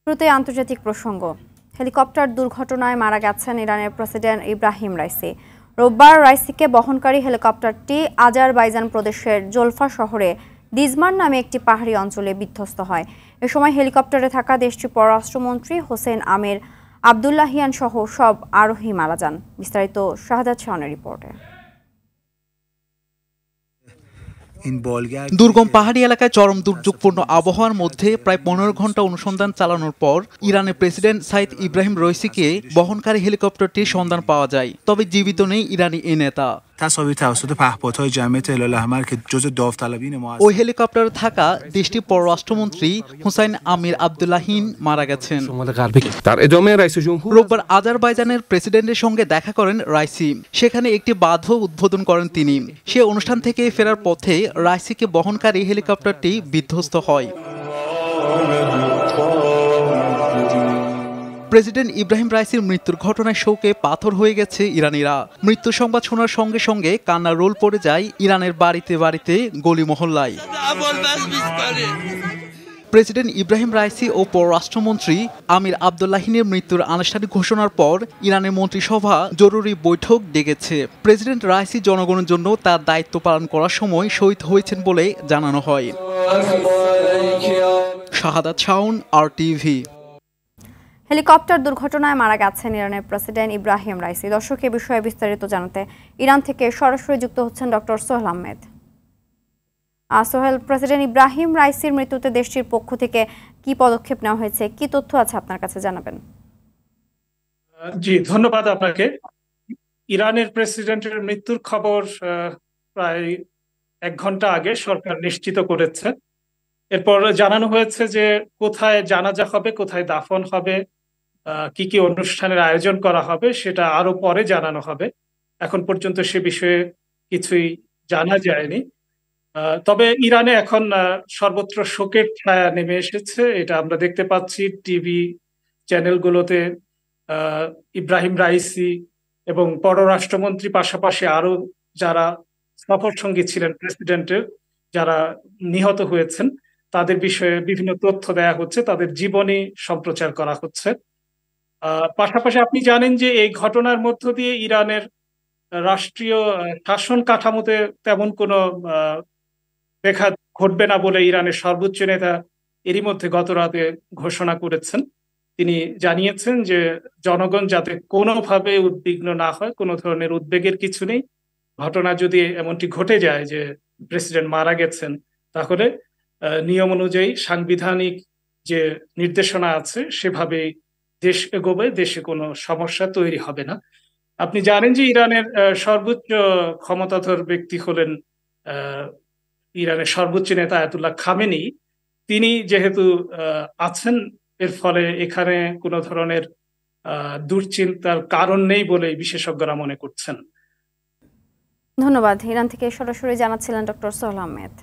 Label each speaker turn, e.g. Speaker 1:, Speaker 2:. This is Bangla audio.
Speaker 1: শুরুতেই আন্তর্জাতিক প্রসঙ্গ। হেলিকপ্টার দুর্ঘটনায় মারা গেছেন ইরানের প্রেসিডেন্ট ইব্রাহিম রাইসি। রোববার রাইসিকে বহনকারী হেলিকপ্টারটি আজারবাইজান প্রদেশের জোলফা শহরে দিজমার নামে একটি পাহাড়ি অঞ্চলে বিধ্বস্ত হয়। এ সময় হেলিকপ্টারে থাকা দেশটির পররাষ্ট্রমন্ত্রী হোসেন আমির আবদুল্লাহিয়ান সহ সব আরোহী মারা যান। বিস্তারিত শাহাদাত শাওনের রিপোর্টে।
Speaker 2: দুর্গম পাহাড়ি এলাকায় চরম দুর্যোগপূর্ণ আবহাওয়ার মধ্যে প্রায় 15 ঘন্টা অনুসন্ধান চালানোর পর ইরানের প্রেসিডেন্ট সাইদ ইব্রাহিম রাইসিকে বহনকারী হেলিকপ্টারটির সন্ধান পাওয়া যায়। তবে জীবিত নেই ইরানি এই নেতা। ওই হেলিকপ্টারে থাকা দেশটির পররাষ্ট্রমন্ত্রী হুসাইন আমির আবদুল্লাহিন মারা গেছেন। রোববার আজারবাইজানের প্রেসিডেন্টের সঙ্গে দেখা করেন রাইসি। সেখানে একটি বাঁধও উদ্বোধন করেন তিনি। সে অনুষ্ঠান থেকে ফেরার পথে রাইসিকে বহনকারী হেলিকপ্টারটি বিধ্বস্ত হয়। প্রেসিডেন্ট ইব্রাহিম রাইসির মৃত্যুর ঘটনায় শোকে পাথর হয়ে গেছে ইরানিরা। মৃত্যু সংবাদ শোনার সঙ্গে সঙ্গে কান্নার রোল পড়ে যায় ইরানের বাড়িতে বাড়িতে, গলি মহল্লায়। প্রেসিডেন্ট ইব্রাহিম রাইসি ও পররাষ্ট্রমন্ত্রী আমির আবদুল্লাহিনের মৃত্যুর আনুষ্ঠানিক ঘোষণার পর ইরানের মন্ত্রিসভা জরুরি বৈঠক ডেকেছে। প্রেসিডেন্ট রাইসি জনগণের জন্য তার দায়িত্ব পালন করার সময় শহীদ হয়েছেন বলে জানানো হয়। শাহাদাত শাওন, RTV।
Speaker 1: হেলিকপ্টার দুর্ঘটনায় মারা গেছেন ইরানের প্রেসিডেন্ট ইব্রাহিম রাইসি। দর্শক, এ বিষয়ে বিস্তারিত জানাতে ইরান থেকে সরাসরি যুক্ত হচ্ছেন ডক্টর সোহেল আহমেদ। সোহেল, প্রেসিডেন্ট ইব্রাহিম রাইসির মৃত্যুতে দেশটির পক্ষ থেকে কি পদক্ষেপ নেওয়া হয়েছে, কি তথ্য আছে আপনার কাছে জানাবেন?
Speaker 3: জি, ধন্যবাদ আপনাকে। ইরানের প্রেসিডেন্টের মৃত্যুর খবর প্রায় 1 ঘন্টা আগে সরকার নিশ্চিত করেছে। এরপর জানানো হয়েছে যে কোথায় জানাজা হবে, কোথায় দাফন হবে, কি কি অনুষ্ঠানের আয়োজন করা হবে সেটা আরো পরে জানানো হবে। এখন পর্যন্ত সে বিষয়ে কিছুই জানা যায়নি। তবে ইরানে এখন সর্বত্র শোকের ছায়া নেমে এসেছে, এটা আমরা দেখতে পাচ্ছি টিভি চ্যানেলগুলোতে। ইব্রাহিম রাইসি এবং পররাষ্ট্রমন্ত্রী পাশাপাশি আরো যারা সফর সঙ্গী ছিলেন প্রেসিডেন্টের, যারা নিহত হয়েছেন, তাদের বিষয়ে বিভিন্ন তথ্য দেয়া হচ্ছে, তাদের জীবনী সম্প্রচার করা হচ্ছে। পাশাপাশি আপনি জানেন যে এই ঘটনার মধ্য দিয়ে ইরানের রাষ্ট্রীয় শাসন কাঠামোতে তেমন কোনো দেখা ঘটবে না বলে ইরানের সর্বোচ্চ নেতা এরই মধ্যে গত রাতে ঘোষণা করেছেন। তিনি জানিয়েছেন যে জনগণ যাতে কোনোভাবে উদ্বিগ্ন না হয়, কোনো ধরনের উদ্বেগের কিছু নেই। ঘটনা যদি এমনটি ঘটে যায় যে প্রেসিডেন্ট মারা গেছেন, তাহলে নিয়ম অনুযায়ী সাংবিধানিক যে নির্দেশনা আছে সেভাবেই দেশ এগোবে, দেশে কোনো সমস্যা তৈরি হবে না। আপনি জানেন যে ইরানের সর্বোচ্চ ক্ষমতাধর ব্যক্তি হলেন ইরানের সর্বোচ্চ নেতা আয়াতুল্লাহ খামেনি। তিনি যেহেতু আছেন, এর ফলে এখানে কোনো ধরনের দুশ্চিন্তার কারণ নেই বলে বিশেষজ্ঞরা মনে করছেন।
Speaker 1: ধন্যবাদ। ইরান থেকে সরাসরি জানাচ্ছিলেন ডক্টর সোহেল আহমেদ।